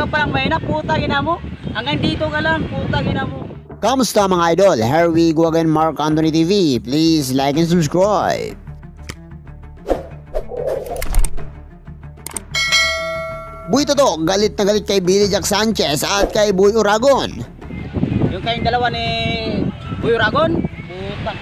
palang mahina, putang ina mo. Hanggang dito ka lang, putang ina mo. Kamusta mga idol? Here we go again, Mark Anthony TV. Please like and subscribe. Boy Toto, galit na galit kay Billy Jack Sanchez at kay Boy Uragon. Yung kayong dalawa ni Boy Uragon, putang.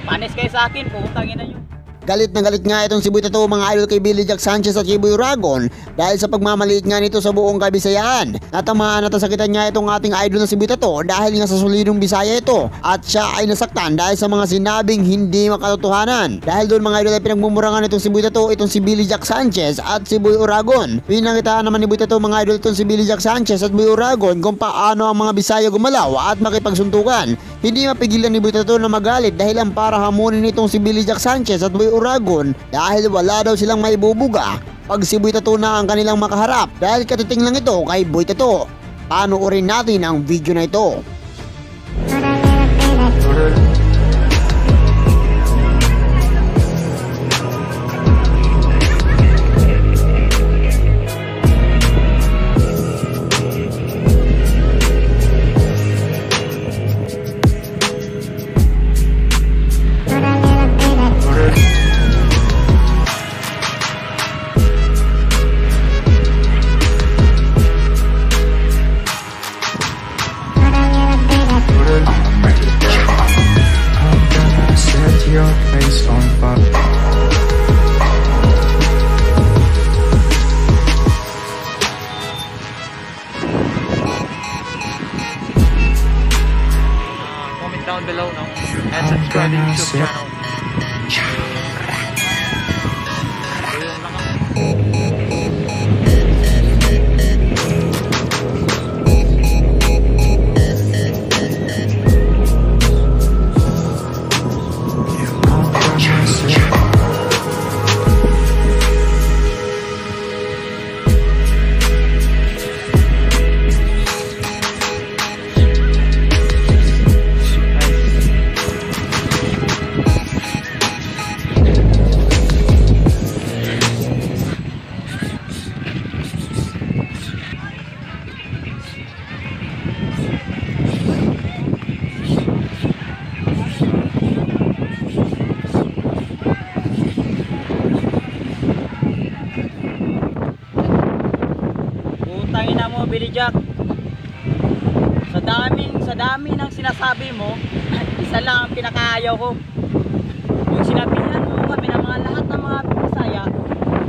Panis kayo sa akin, putang ina nyo. Galit na galit nga itong si Boy Toto mga idol kay Billy Jack Sanchez at kay Boy Uragon dahil sa pagmamaliit nga nito sa buong Kabisayaan. Natamaan at nasakitan nga itong ating idol na si Boy Toto dahil nga sa solidong Bisaya ito at siya ay nasaktan dahil sa mga sinabing hindi makatotohanan. Dahil doon mga idol ay pinagmumurangan itong si Boy Toto, itong si Billy Jack Sanchez at si Boy Uragon. Pinangitaan naman ni Boy Toto mga idol itong si Billy Jack Sanchez at Boy Uragon kung paano ang mga Bisaya gumalaw at makipagsuntukan. Hindi mapigilan ni Boy Toto na magalit dahil ang para hamunin itong si Billy Jack Sanchez at Boy Uragon dahil wala daw silang maibubuga pag si Boy Toto na ang kanilang makaharap dahil katiting lang ito kay Boy Toto. Panoorin natin ang video na ito. Your face on fire. Comment down below, no? And subscribe to YouTube channel. Tangina mo, Billy Jack. Sa dami ng sinasabi mo, isa lang ang pinakaayaw ko. Yung sinabihan mo kami ng mga lahat ng mga Bisaya,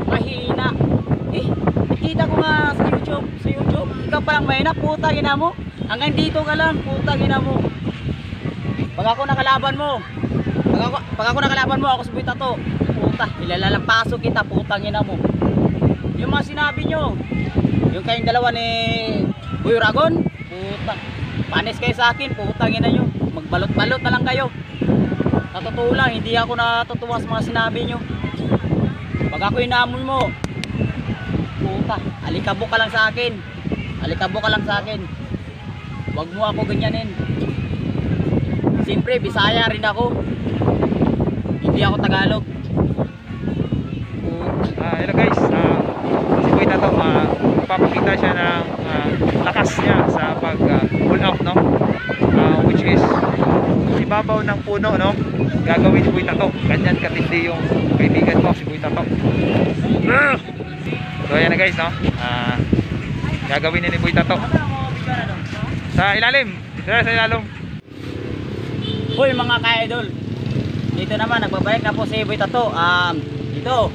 mahina. Nakita ko nga sa YouTube, ikaw palang mahina, putang ina mo. Hanggang dito ka lang, putang ina mo. Pag ako nakalaban mo, ako sa Boy Toto, puta, ilalalampaso kita, putang ina mo. Yung mga sinabi nyo, yung kayong dalawa ni Boy Uragon, putang. Panis kayo sa akin, putang ina nyo. Magbalot-balot na lang kayo. Sa totoo lang, hindi ako natutuwa sa mga sinabi nyo. Pag ako inaamoy mo, puta, alikabok ka lang sa akin. Alikabok ka lang sa akin. Huwag mo ako ganyanin. Siyempre, Bisaya rin ako. Hindi ako Tagalog. Hello guys, si Boy Toto, papakita siya ng lakas niya sa pag pull up, no? Which is ibabaw ng puno, no? Gagawin ni Boy Toto. Ganyan katindi yung kaibigan ko, si Boy Toto. So ayan na guys, no? Gagawin ni Boy Toto sa ilalim. Sa ilalim. Hoy mga ka-idol, dito naman nagbabalik na po si Boy Toto. Dito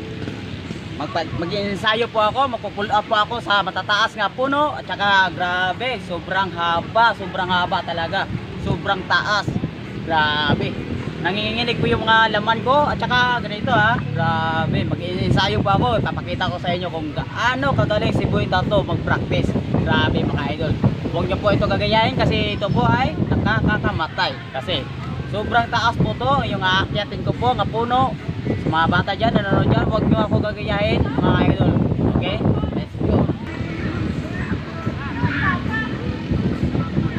mag-ensayo po ako, magpo-pull up po ako sa matataas nga puno. At saka grabe, sobrang haba talaga, sobrang taas, grabe, nanginginig po yung mga laman ko. At saka ganito grabe, mag-ensayo po ako. Papakita ko sa inyo kung gaano kagaling si Boy Toto mag-practice. Grabe mga idol, huwag nyo po ito gagayahin kasi ito po ay nakakakamatay. Kasi sobrang taas po to, yung aakyatin ko po nga puno. Sa mga bata dyan, nanonood dyan, huwag nyo ako gagayahin mga idol. Okay? Let's go.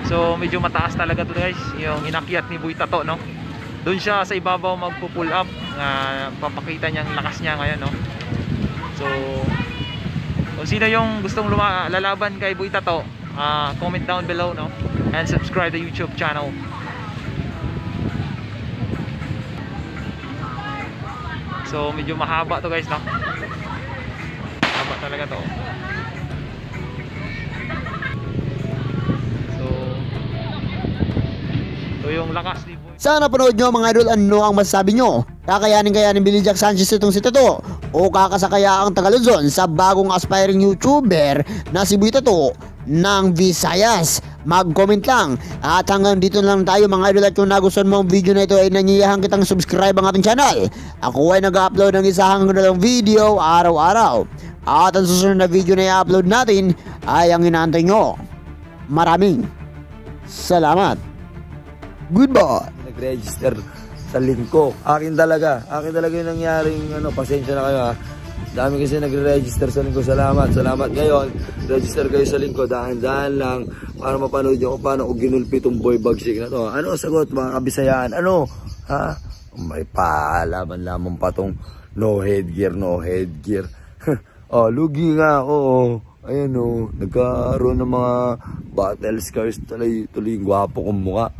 So medyo mataas talaga to guys, yung inakyat ni Boy Toto, no? Doon siya sa ibabaw magpo-pull up, papakita niya ang lakas niya ngayon, no? So Kung sino yung gustong lalaban kay Boy Tato, comment down below, no? And subscribe the YouTube channel. So medyo mahaba to guys, no? Mahaba talaga to. So yung lakas ni Boy. Sana panood nyo mga idol, ano ang masasabi nyo? Kakayanin kaya ni Billy Jack Sanchez itong si Tato? O kakasakaya ang Tagaluzon sa bagong aspiring YouTuber na si Boy Tato ng Visayas? Mag-comment lang. At hanggang dito lang tayo mga idol, at kung nagustuhan mo ang video na ito ay nangiyahan kitang subscribe ang ating channel. Ako ay nag-upload ng isa hanggang dalawang video araw-araw. At ang susunod na video na i-upload natin ay ang inaantay nyo. Maraming salamat. Goodbye. Nag-register sa link ko. Akin talaga yung nangyaring pasensya na kayo ha. Dami kasi nagre-register sa link ko. Salamat ngayon. Register kayo sa link ko. Dahan-dahan lang para mapanood nyo kung paano ko ginulpi itong boy bagsik na to. Ano sagot mga kabisayaan? Ano? Ha? May paalaman lamang pa tong no headgear. Oh, lugi nga ako. Ayan o. Nagkaroon ng mga battle scars. Tuloy yung gwapo kong mukha.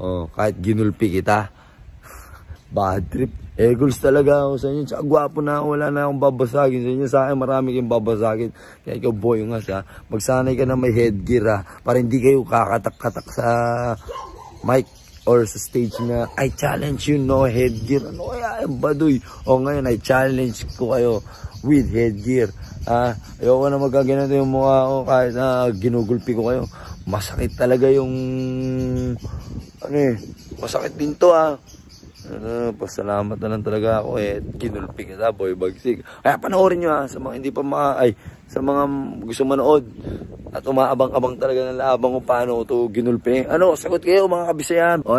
Oh, kahit ginulpi kita. Bad trip. Goals talaga ako sa inyo. Tsaka gwapo na ako. Wala na akong babasagin sa inyo. Sa akin marami kayong babasagin. Kaya ikaw boy nga ha. Magsanay ka na may headgear ha. Para hindi kayo kakatak-katak sa mic or sa stage na I challenge you no headgear. Ano kaya baduy? O ngayon I challenge ko kayo with headgear. Ayoko na magaganito yung mukha ko kahit na ginugulpi ko kayo. Masakit talaga yung masakit din to pasalamat na lang talaga ako kinulpi kita boy bagsik. Kaya panoorin nyo sa mga hindi pa sa mga gusto manood at umaabang-abang talaga ng labang kung paano to ginulpi. Sagot kayo mga kabisayan. O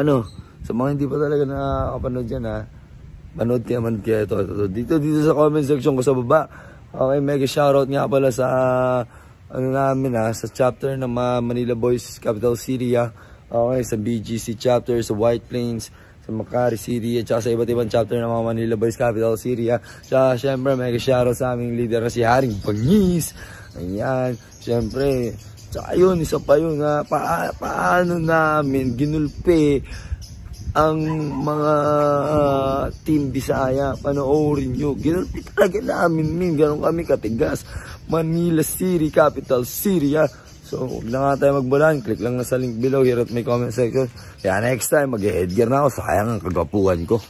sa mga hindi pa talaga nakakapanood yan manood kayo man kaya ito. Dito sa comment section ko sa baba. Okay, mega shoutout nga pala sa namin sa chapter ng Manila Boys Capital City okay, sa BGC chapter sa White Plains, sa Makati City at saka sa iba't ibang chapter ng mga Manila Boys Capital City Tsaka syempre mega shoutout sa aming leader na si Haring Bangis. Ayan, syempre tsaka yun, isa pa yun paano namin ginulpi ang mga team Bisaya. Panoorin nyo, ginulpi talaga namin ganon kami katigas. Manila City, Capital City So huwag na nga tayo magbulan, click lang na sa link below here at may comment section. Kaya next time mag-headgear na ako. Sayang ang kagapuan ko.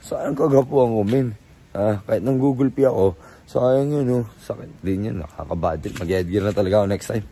Sayang kagapuan ko min. Kahit nang Google Pay ako, sayang yun sakit din yun, nakakabadget. Mag-headgear na talaga ako next time.